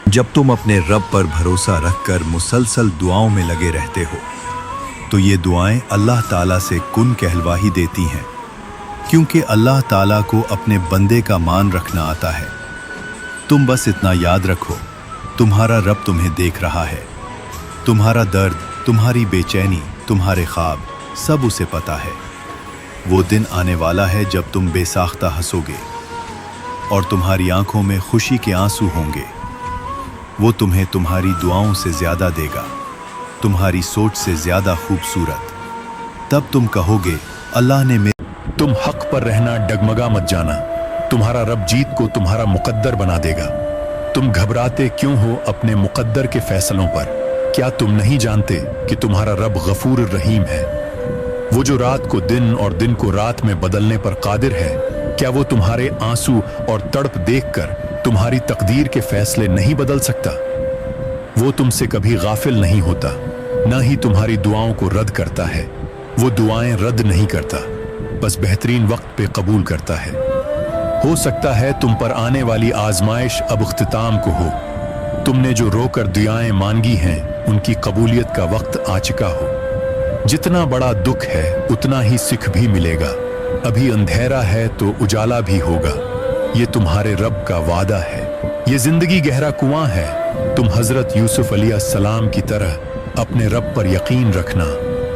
जब तुम अपने रब पर भरोसा रखकर मुसलसल दुआओं में लगे रहते हो तो ये दुआएं अल्लाह ताला से कुन कहलवाही देती हैं, क्योंकि अल्लाह ताला को अपने बंदे का मान रखना आता है। तुम बस इतना याद रखो, तुम्हारा रब तुम्हें देख रहा है। तुम्हारा दर्द, तुम्हारी बेचैनी, तुम्हारे ख्वाब सब उसे पता है। वो दिन आने वाला है जब तुम बेसाख्ता हंसोगे और तुम्हारी आंखों में खुशी के आंसू होंगे। वो तुम्हें तुम्हारी दुआओं से ज्यादा देगा, तुम्हारी सोच से ज्यादा खूबसूरत। तब तुम कहोगे अल्लाह ने तुम हक पर रहना, डगमगा मत जाना, तुम्हारा रब जीत को तुम्हारा मुकद्दर बना देगा। तुम घबराते क्यों हो अपने मुकद्दर के फैसलों पर? क्या तुम नहीं जानते कि तुम्हारा रब गफूर रहीम है? वो जो रात को दिन और दिन को रात में बदलने पर कादिर है, क्या वो तुम्हारे आंसू और तड़प देखकर तुम्हारी तकदीर के फैसले नहीं बदल सकता? वो तुमसे कभी गाफिल नहीं होता, ना ही तुम्हारी दुआओं को रद्द करता है। वो दुआएं रद्द नहीं करता, बस बेहतरीन वक्त पे कबूल करता है। हो सकता है तुम पर आने वाली आजमाइश अब इख्तिताम को हो। तुमने जो रोकर दुआएं मांगी हैं, उनकी कबूलियत का वक्त आ चुका हो। जितना बड़ा दुख है उतना ही सुख भी मिलेगा। अभी अंधेरा है तो उजाला भी होगा। ये तुम्हारे रब का वादा है। ये जिंदगी गहरा कुआं है। तुम हजरत यूसुफ अलैहिस्सलाम की तरह अपने रब पर यकीन रखना,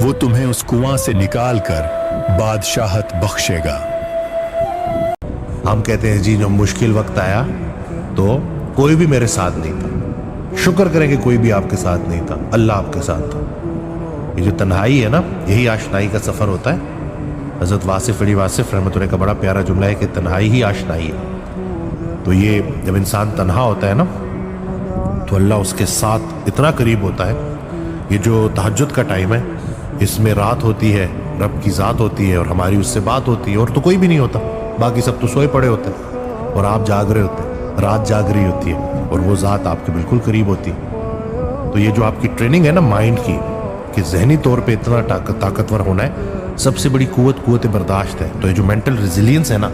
वो तुम्हें उस कुआं से निकाल कर बादशाहत बख्शेगा। हम कहते हैं जी जब मुश्किल वक्त आया तो कोई भी मेरे साथ नहीं था। शुक्र करें कि कोई भी आपके साथ नहीं था, अल्लाह आपके साथ था। ये जो तन्हाई है ना, यही आशनाई का सफ़र होता है। हज़रत वासिफ़ अली वासिफ़ रहमतुल्लाह का बड़ा प्यारा जुमला है कि तन्हाई ही आशनाई है। तो ये जब इंसान तन्हा होता है ना, तो अल्लाह उसके साथ इतना करीब होता है। ये जो तहज्जुद का टाइम है, इसमें रात होती है, रब की ज़ात होती है और हमारी उससे बात होती है, और तो कोई भी नहीं होता। बाकी सब तो सोए पड़े होते हैं और आप जाग रहे होते हैं, रात जाग रही होती है और वो ज़ात आपके बिल्कुल करीब होती है। तो ये जो आपकी ट्रेनिंग है ना माइंड की, कि जहनी तौर पे इतना ताकतवर होना है, सबसे बड़ी कुव्वत बर्दाश्त है। तो ये जो मेंटल रेजिलियंस है ना,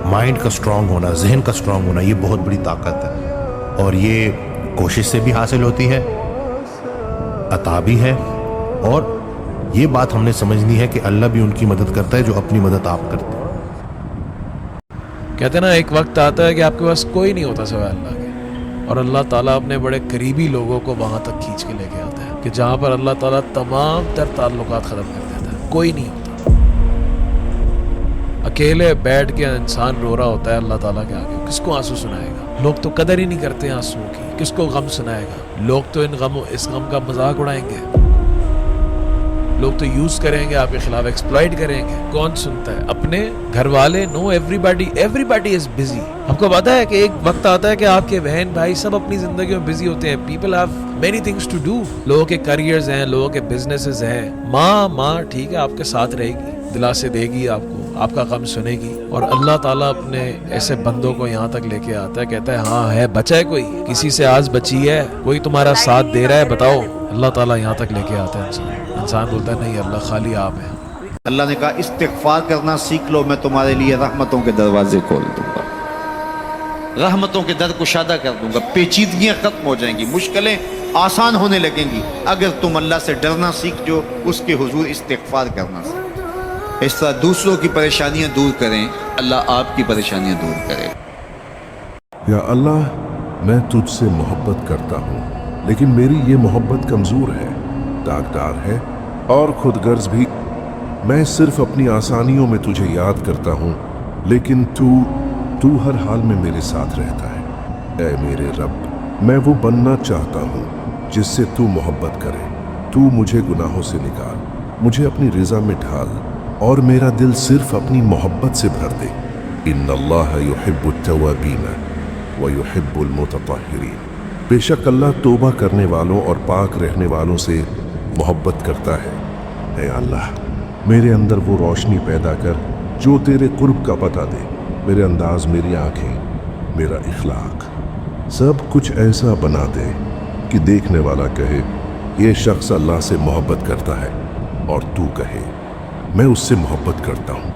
माइंड का स्ट्रांग होना, जहन का स्ट्रांग होना, ये बहुत बड़ी ताकत है। और ये कोशिश से भी हासिल होती है, अता भी है। और ये बात हमने समझनी है कि अल्लाह भी उनकी मदद करता है जो अपनी मदद आप करते हैं। कहते ना, एक वक्त आता है कि आपके पास कोई नहीं होता सिवाय अल्लाह के, और अल्लाह ताला अपने बड़े करीबी लोगों को वहाँ तक खींच के लेके आता है कि जहाँ पर अल्लाह ताला तमाम तर ताल्लुकात ख़त्म कर देता है। कोई नहीं होता, अकेले बैठ के इंसान रो रहा होता है अल्लाह ताला के आगे। किसको आंसू सुनाएगा? लोग तो कदर ही नहीं करते आंसुओं की। किसको गम सुनाएगा? लोग तो इस गम का मजाक उड़ाएंगे, लोग तो यूज करेंगे, आपके खिलाफ एक्सप्लॉइट करेंगे। कौन सुनता है? अपने घर वाले? No, everybody is busy. आपको पता है कि एक वक्त आता है कि आपके बहन भाई सब अपनी जिंदगी में बिजी होते हैं। People have many things to do. लोगों के करियर्स हैं, लोगों के बिजनेसेस हैं। माँ ठीक है, आपके साथ रहेगी, दिलासे देगी आपको, आपका गम सुनेगी। और अल्लाह ताला अपने ऐसे बंदों को यहाँ तक लेके आता है, कहता है हाँ है, बचा है कोई? किसी से आज बची है? कोई तुम्हारा साथ दे रहा है? बताओ। अल्लाह ताला यहाँ तक लेके आता है। इंसान बोलता है नहीं अल्लाह, खाली आप हैं। अल्लाह ने कहा इस्तिग़फ़ार करना सीख लो, मैं तुम्हारे लिए रहमतों के दरवाजे खोल दूंगा, रहमतों के दर कुशादा कर दूंगा। पेचीदगियां खत्म हो जाएंगी, मुश्किलें आसान होने लगेंगी अगर तुम अल्लाह से डरना सीख जो, उसके हुजूर इस्तिग़फ़ार करना सीख। इस तरह दूसरों की परेशानियां दूर करें, अल्लाह आपकी परेशानियां दूर करे। या अल्लाह, मैं तुझसे मोहब्बत करता हूँ, लेकिन मेरी ये मोहब्बत कमज़ोर है, दागदार है और खुदगर्ज भी। मैं सिर्फ अपनी आसानियों में तुझे याद करता हूँ, लेकिन तू हर हाल में मेरे साथ रहता है। ऐ मेरे रब, मैं वो बनना चाहता हूँ जिससे तू मोहब्बत करे। तू मुझे गुनाहों से निकाल, मुझे अपनी रिज़ा में ढाल और मेरा दिल सिर्फ अपनी मोहब्बत से भर दे। इन्नल्लाह युहिब्बुत तव्वाबीन व युहिब्बुल मुतत्तहिरीन। बेशक अल्लाह तौबा करने वालों और पाक रहने वालों से मोहब्बत करता है। ऐ अल्लाह, मेरे अंदर वो रोशनी पैदा कर जो तेरे कुर्ब का पता दे। मेरे अंदाज, मेरी आंखें, मेरा इखलाक, सब कुछ ऐसा बना दे कि देखने वाला कहे ये शख्स अल्लाह से मोहब्बत करता है, और तू कहे मैं उससे मोहब्बत करता हूँ।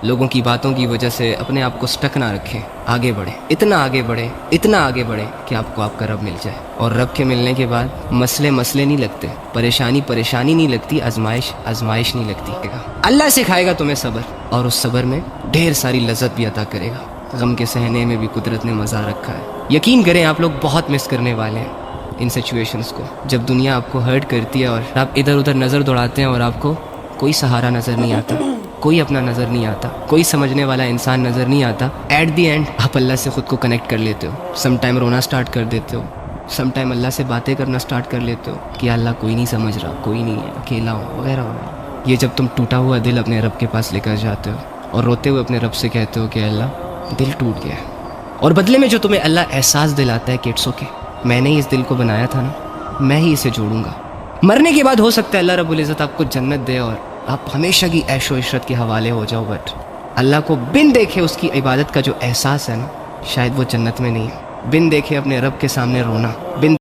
لوگوں کی باتوں کی وجہ سے اپنے آپ کو سٹک نہ رکھیں، آگے بڑھیں، اتنا آگے بڑھیں، اتنا آگے بڑھیں کہ آپ کو آپ کا رب مل جائے. اور رب کے ملنے کے بعد مسئلے نہیں لگتے، پریشانی نہیں لگتی، آزمائش نہیں لگتی. اللہ سکھائے گا تمہیں صبر، اور اس صبر میں ڈھیر ساری لذت بھی عطا کرے گا. غم کے سہنے میں بھی قدرت نے مزہ رکھا ہے. یقین کریں آپ لوگ بہت مس کرنے والے ہیں ان سچویشنز کو، جب دنیا آپ کو ہرٹ کرتی ہے اور آپ ادھر ادھر نظر دوڑاتے ہیں اور آپ کو کوئی سہارا نظر نہیں آتا، کوئی اپنا نظر نہیں آتا، کوئی سمجھنے والا انسان نظر نہیں آتا. ایٹ دی اینڈ آپ اللہ سے خود کو کنیکٹ کر لیتے ہو. سم ٹائم رونا سٹارٹ کر دیتے ہو، سم ٹائم اللہ سے باتیں کرنا سٹارٹ کر لیتے ہو کہ اللہ کوئی نہیں سمجھ رہا، کوئی نہیں ہے، اکیلا ہوں وغیرہ وغیرہ. یہ جب تم ٹوٹا ہوا دل اپنے رب کے پاس لے کر جاتے ہو اور روتے ہوئے اپنے رب سے کہتے ہو کہ اللہ دل ٹوٹ گیا ہے، اور بدلے میں جو تمہیں اللہ احساس دلاتا ہے کہ اٹس اوکے، میں نے اس دل کو بنایا تھا نا، میں ہی اسے جوڑوں گا. مرنے کے بعد ہو سکتا ہے اللہ رب العزت آپ کو جنت دے اور آپ ہمیشہ کی عیش و عشرت کے حوالے ہو جاؤ، بٹ اللہ کو بن دیکھے اس کی عبادت کا جو احساس ہے نا، شاید وہ جنت میں نہیں ہے. بن دیکھے اپنے رب کے سامنے رونا، بن